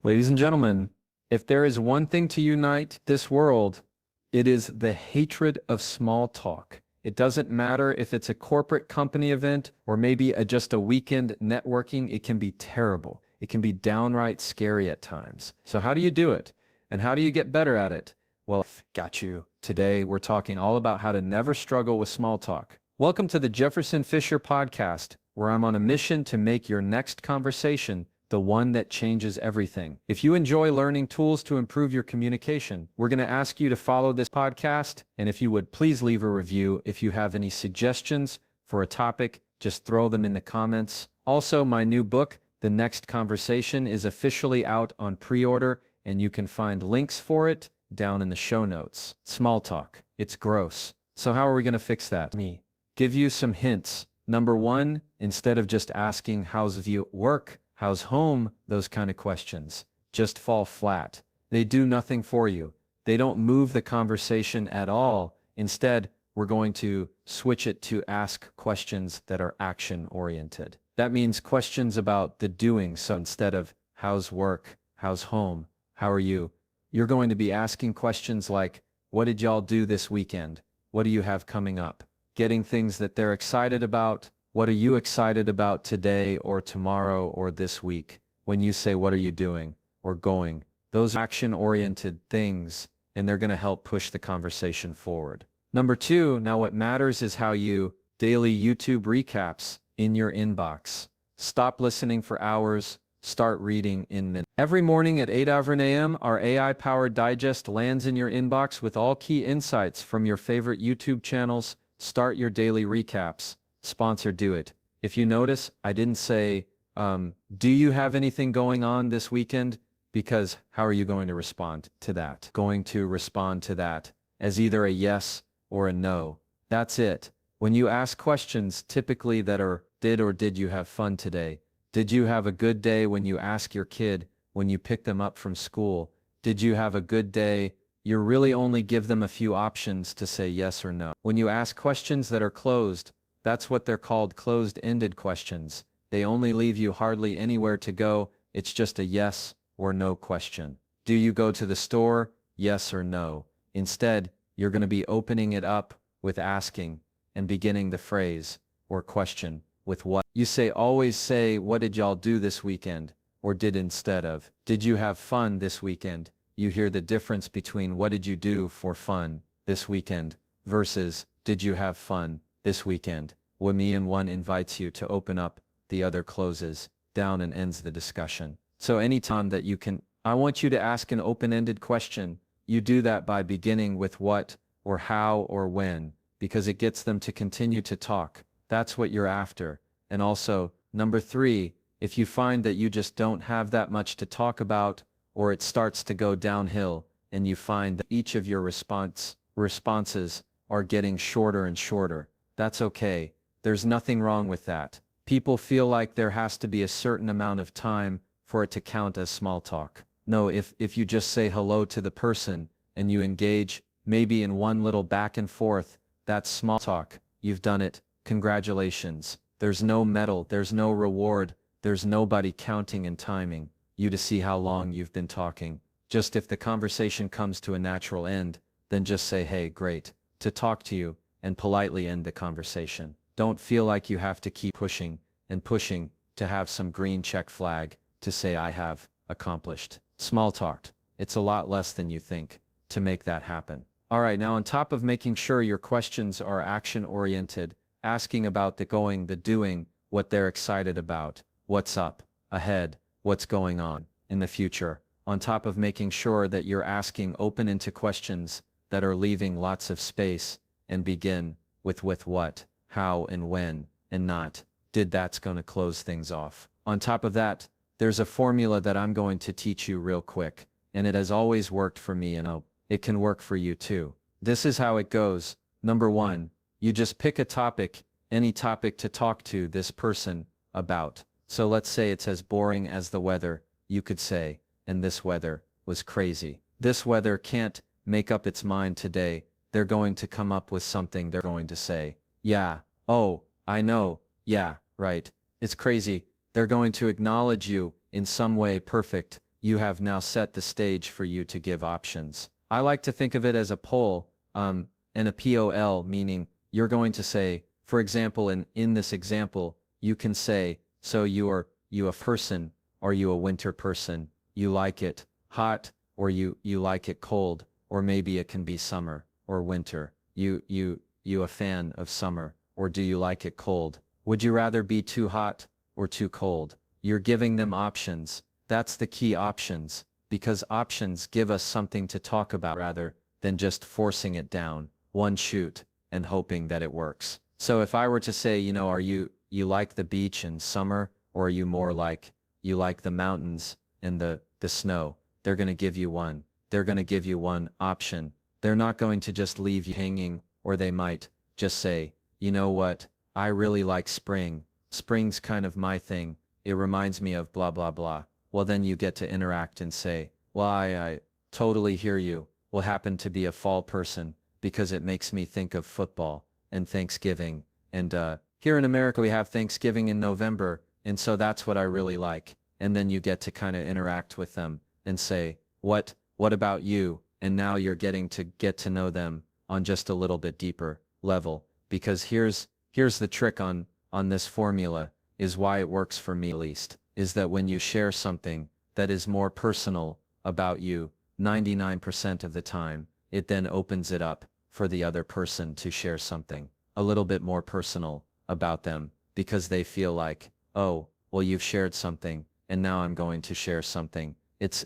Ladies and gentlemen, if there is one thing to unite this world, it is the hatred of small talk. It doesn't matter if it's a corporate company event or maybe just a weekend networking, it can be terrible. It can be downright scary at times. So how do you do it? And how do you get better at it? Well, got you. Today, we're talking all about how to never struggle with small talk. Welcome to the Jefferson Fisher podcast, where I'm on a mission to make your next conversation the one that changes everything. If you enjoy learning tools to improve your communication, we're going to ask you to follow this podcast. And if you would please leave a review. If you have any suggestions for a topic, just throw them in the comments. Also, my new book, The Next Conversation, is officially out on pre-order, and you can find links for it down in the show notes. Small talk. It's gross. So how are we going to fix that? Me. Give you some hints. Number one, instead of just asking how's your work, how's home, those kind of questions just fall flat. They do nothing for you. They don't move the conversation at all. Instead, we're going to switch it to ask questions that are action-oriented. That means questions about the doing. So instead of how's work, how's home, how are you, you're going to be asking questions like, what did y'all do this weekend? What do you have coming up? Getting things that they're excited about. What are you excited about today or tomorrow or this week? When you say, what are you doing or going? Those are action-oriented things, and they're going to help push the conversation forward. Number two, now what matters is how you daily YouTube recaps in your inbox. Stop listening for hours. Start reading in minutes. Every morning at 8 a.m., our AI-powered digest lands in your inbox with all key insights from your favorite YouTube channels. Start your daily recaps. Sponsor, do it. If you notice, I didn't say, do you have anything going on this weekend? Because how are you going to respond to that? Going to respond to that as either a yes or a no. That's it. When you ask questions typically that are, did you have fun today? Did you have a good day? When you ask your kid, when you pick them up from school, did you have a good day? You really only give them a few options to say yes or no. When you ask questions that are closed, that's what they're called, closed-ended questions. They only leave you hardly anywhere to go. It's just a yes or no question. Do you go to the store? Yes or no. Instead, you're going to be opening it up with asking and beginning the phrase or question with what. You say, always say, what did y'all do this weekend? Or did instead of, did you have fun this weekend? You hear the difference between what did you do for fun this weekend versus did you have fun this weekend. When me and one invites you to open up, the other closes down and ends the discussion. So anytime that you can, I want you to ask an open-ended question. You do that by beginning with what or how or when, because it gets them to continue to talk. That's what you're after. And also, number three, if you find that you just don't have that much to talk about, or it starts to go downhill, and you find that each of your responses are getting shorter and shorter, that's okay. There's nothing wrong with that. People feel like there has to be a certain amount of time for it to count as small talk. No, if you just say hello to the person and you engage maybe in one little back and forth, that's small talk. You've done it. Congratulations. There's no medal, there's no reward, there's nobody counting and timing you to see how long you've been talking. Just if the conversation comes to a natural end, then just say, hey, great to talk to you, and politely end the conversation. Don't feel like you have to keep pushing and pushing to have some green check flag to say I have accomplished small talk. It's a lot less than you think to make that happen. All right, now on top of making sure your questions are action-oriented, asking about the going, the doing, what they're excited about, what's up, ahead, what's going on in the future, on top of making sure that you're asking open-ended questions that are leaving lots of space and begin with what, how and when, and not did. That's going to close things off. On top of that, there's a formula that I'm going to teach you real quick, and it has always worked for me, and it can work for you too. This is how it goes. Number one, you just pick a topic, any topic to talk to this person about. So let's say it's as boring as the weather. You could say, and this weather was crazy. This weather can't make up its mind today. They're going to come up with something. They're going to say, yeah, oh, I know, yeah, right, it's crazy. They're going to acknowledge you in some way. Perfect. you have now set the stage for you to give options. I like to think of it as a poll, and a POL, meaning you're going to say, for example, in this example, you can say, so you a person, are you a winter person? You like it hot, or you like it cold, or maybe it can be summer or winter. You a fan of summer, or do you like it cold? Would you rather be too hot or too cold? You're giving them options. That's the key, options, because options give us something to talk about rather than just forcing it down one chute and hoping that it works. So if I were to say, are you like the beach in summer, or are you more like you like the mountains and the snow? They're going to give you one. They're going to give you one option. They're not going to just leave you hanging, or they might just say, you know what? I really like spring. Spring's kind of my thing. It reminds me of blah, blah, blah. Well, then you get to interact and say, well, I totally hear you. Will happen to be a fall person because it makes me think of football and Thanksgiving. And here in America, we have Thanksgiving in November. And so that's what I really like. And then you get to kind of interact with them and say, what about you? And now you're getting to get to know them on just a little bit deeper level. Because here's the trick on this formula, is why it works for me at least, is that when you share something that is more personal about you, 99% of the time, it then opens it up for the other person to share something a little bit more personal about them, because they feel like, oh, well, you've shared something, and now I'm going to share something. It's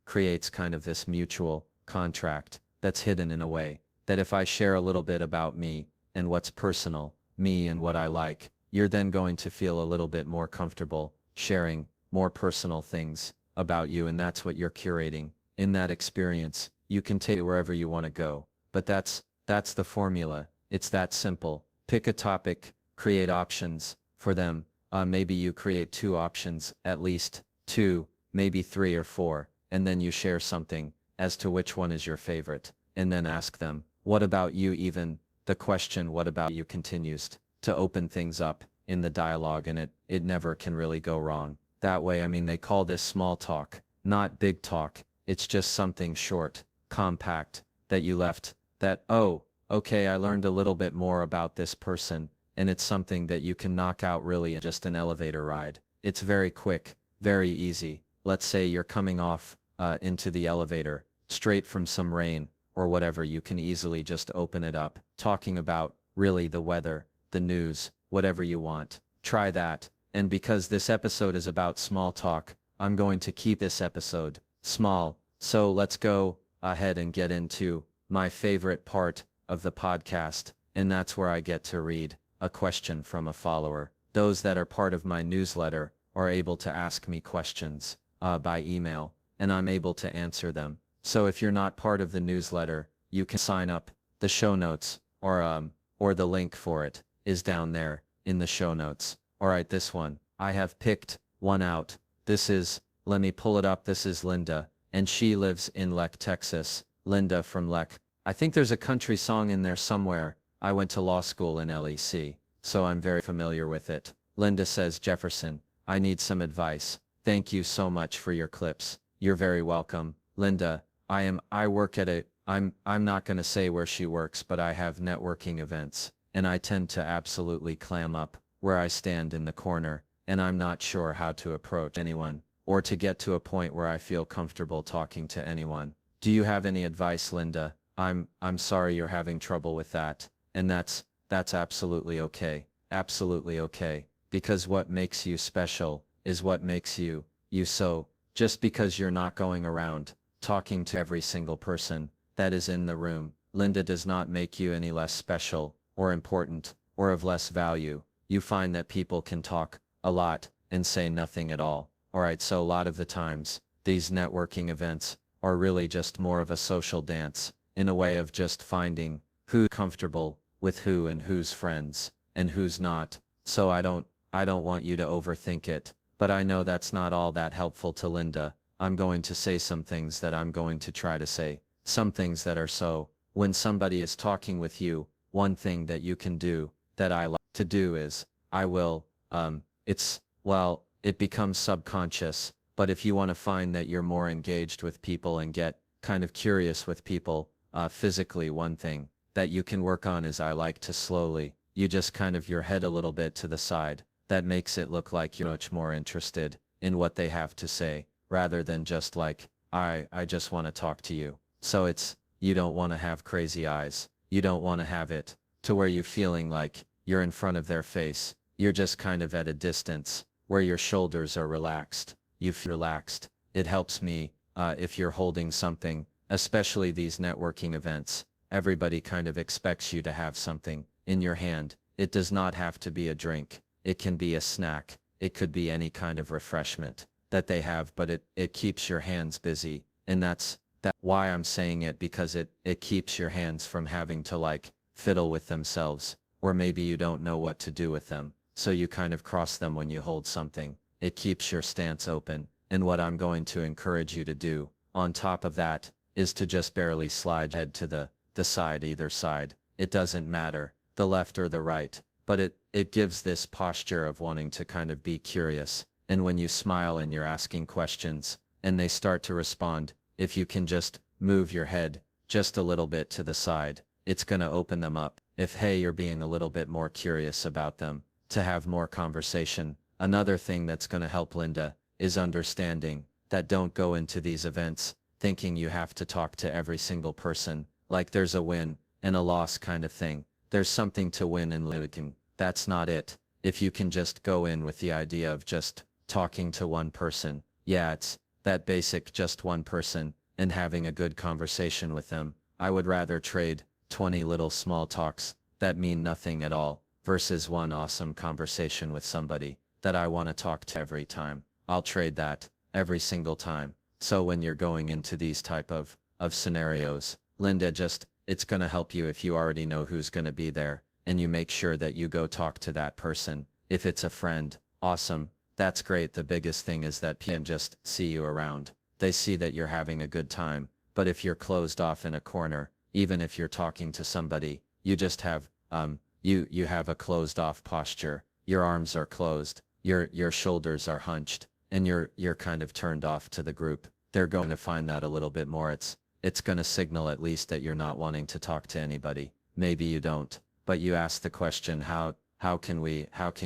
creates kind of this mutual contract that's hidden in a way, that if I share a little bit about me and what's personal, me and what I like, you're then going to feel a little bit more comfortable sharing more personal things about you, and that's what you're curating. In that experience, you can take it wherever you want to go. But that's the formula. It's that simple. Pick a topic, create options for them. Maybe you create 2 options, at least 2, maybe 3 or 4, and then you share something as to which one is your favorite, and then ask them, what about you? Even the question, what about you, continues to open things up in the dialogue, and it never can really go wrong. That way, they call this small talk, not big talk. It's just something short, compact, that you left, that, oh, okay, I learned a little bit more about this person, and it's something that you can knock out really in just an elevator ride. It's very quick, very easy. Let's say you're coming off into the elevator, straight from some rain, or whatever, you can easily just open it up, talking about really the weather, the news, whatever you want. Try that. And because this episode is about small talk, I'm going to keep this episode small. So let's go ahead and get into my favorite part of the podcast, and that's where I get to read a question from a follower. Those that are part of my newsletter are able to ask me questions by email, and I'm able to answer them. So if you're not part of the newsletter, you can sign up. The show notes, or the link for it, is down there in the show notes. All right, this one, I have picked one out. This is, let me pull it up. This is Linda, and she lives in Leck, Texas. Linda from Leck. I think there's a country song in there somewhere. I went to law school in LEC, so I'm very familiar with it. Linda says, Jefferson, I need some advice. Thank you so much for your clips. You're very welcome. Linda, I work at I'm not going to say where she works, but I have networking events, and I tend to absolutely clam up where I stand in the corner, and I'm not sure how to approach anyone, or to get to a point where I feel comfortable talking to anyone. Do you have any advice, Linda? I'm sorry you're having trouble with that, and that's absolutely okay. Absolutely okay. Because what makes you special is what makes you, you. So, just because you're not going around talking to every single person that is in the room, Linda, does not make you any less special, or important, or of less value. You find that people can talk a lot and say nothing at all. Alright, so a lot of the times, these networking events are really just more of a social dance, in a way of just finding who's comfortable with who and who's friends, and who's not. So I don't want you to overthink it, but I know that's not all that helpful to Linda. I'm going to say some things that I'm going to try to say, some things that are so, when somebody is talking with you, one thing that you can do, that I like to do is, it becomes subconscious, But if you want to find that you're more engaged with people and get kind of curious with people, physically, one thing that you can work on is I like to slowly, you just kind of your head a little bit to the side. That makes it look like you're much more interested in what they have to say, rather than just like, I just want to talk to you. So you don't want to have crazy eyes. You don't want to have it to where you're feeling like you're in front of their face. You're just kind of at a distance where your shoulders are relaxed. You feel relaxed. It helps me if you're holding something, especially these networking events. Everybody kind of expects you to have something in your hand. It does not have to be a drink. It can be a snack. It could be any kind of refreshment that they have, but it keeps your hands busy. And that's why I'm saying it, because it keeps your hands from having to like fiddle with themselves, or maybe you don't know what to do with them. So you kind of cross them when you hold something. It keeps your stance open. And what I'm going to encourage you to do on top of that is to just barely slide head to the side, either side. It doesn't matter, the left or the right, but it gives this posture of wanting to kind of be curious. And when you smile and you're asking questions and they start to respond, if you can just move your head just a little bit to the side, it's going to open them up. If, hey, you're being a little bit more curious about them, to have more conversation. Another thing that's going to help Linda is understanding that don't go into these events thinking you have to talk to every single person, like there's a win and a loss kind of thing. There's something to win and lose. That's not it. If you can just go in with the idea of just talking to one person, yeah, it's that basic just one person and having a good conversation with them. I would rather trade 20 little small talks that mean nothing at all versus one awesome conversation with somebody that I want to talk to every time. I'll trade that every single time. So when you're going into these type of scenarios, Linda, it's going to help you if you already know who's going to be there and you make sure that you go talk to that person. If it's a friend, awesome. That's great. The biggest thing is that people just see you around. They see that you're having a good time. But if you're closed off in a corner, even if you're talking to somebody, you just have, you have a closed off posture. Your arms are closed. Your shoulders are hunched and you're kind of turned off to the group. They're going to find that a little bit more. It's going to signal at least that you're not wanting to talk to anybody. Maybe you don't, but you ask the question, how can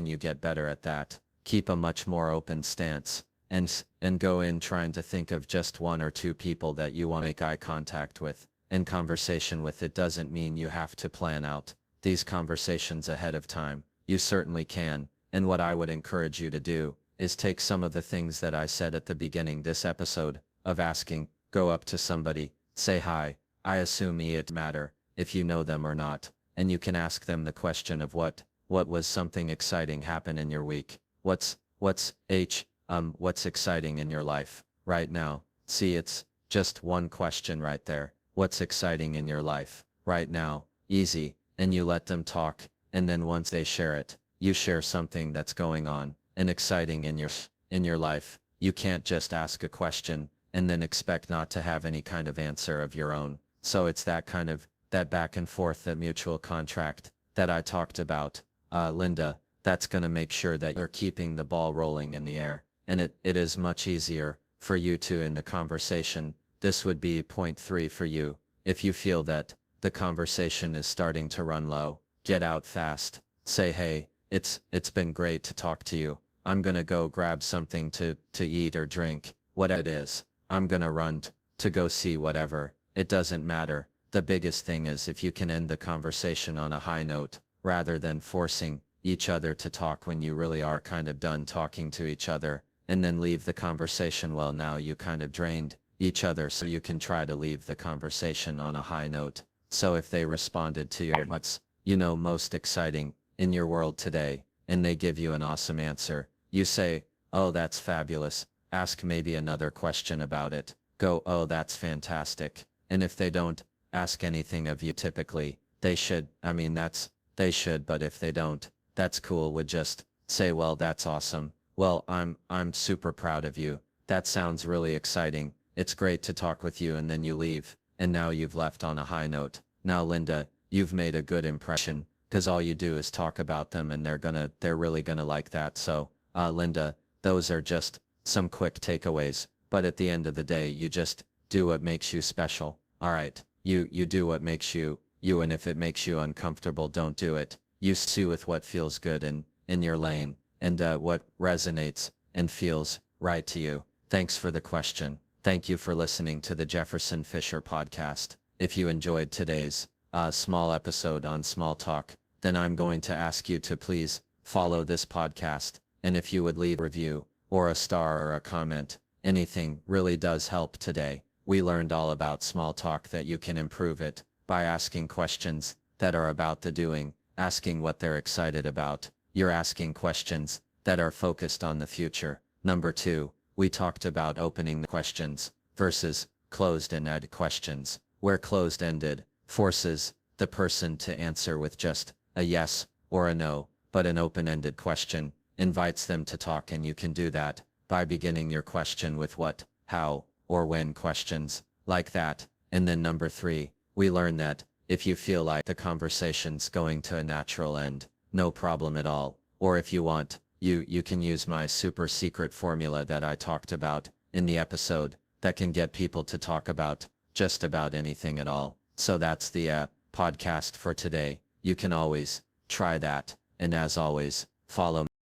you get better at that? Keep a much more open stance and go in trying to think of just one or two people that you want to make eye contact with and conversation with. It doesn't mean you have to plan out these conversations ahead of time. You certainly can. And what I would encourage you to do is take some of the things that I said at the beginning this episode of asking, go up to somebody, say hi. I assume it matter if you know them or not, and you can ask them the question of what was something exciting happen in your week? What's exciting in your life right now? See, it's just one question right there. What's exciting in your life right now? Easy. And you let them talk, and then once they share it, you share something that's going on and exciting in your life. You can't just ask a question and then expect not to have any kind of answer of your own. So it's that kind of, that back and forth, that mutual contract that I talked about, Linda, that's going to make sure that you're keeping the ball rolling in the air. And it is much easier for you to, in the conversation. This would be point 3 for you. If you feel that the conversation is starting to run low, get out fast. Say, hey, it's been great to talk to you. I'm gonna go grab something to eat or drink, whatever it is. I'm gonna run to go see whatever. It doesn't matter. The biggest thing is if you can end the conversation on a high note, rather than forcing each other to talk when you really are kind of done talking to each other, and then leave the conversation. Well, now you kind of drained each other, so you can try to leave the conversation on a high note. So if they responded to your what's, most exciting in your world today, and they give you an awesome answer, you say, oh, that's fabulous. Ask maybe another question about it. Go, oh, that's fantastic. And if they don't ask anything of you, typically, they should, they should, but if they don't, that's cool. Would just say, well, that's awesome. Well, I'm super proud of you. That sounds really exciting. It's great to talk with you. And then you leave. And now you've left on a high note. Now, Linda, you've made a good impression, because all you do is talk about them, and they're really gonna like that. So, Linda, those are just some quick takeaways, but at the end of the day, you just do what makes you special. All right. You do what makes you, you, and if it makes you uncomfortable, don't do it. You sue with what feels good and in your lane, and what resonates and feels right to you. Thanks for the question. Thank you for listening to the Jefferson Fisher podcast. If you enjoyed today's small episode on small talk, then I'm going to ask you to please follow this podcast. And if you would leave a review or a star or a comment, anything really does help today. We learned all about small talk, that you can improve it by asking questions that are about the doing, asking what they're excited about. You're asking questions that are focused on the future. Number 2, we talked about opening the questions versus closed-ended questions, where closed-ended forces the person to answer with just a yes or a no, but an open-ended question invites them to talk, and you can do that by beginning your question with what, how, or when questions like that. And then number 3, we learned that if you feel like the conversation's going to a natural end, no problem at all. Or if you want, you can use my super secret formula that I talked about in the episode that can get people to talk about just about anything at all. So that's the podcast for today. You can always try that. And as always, follow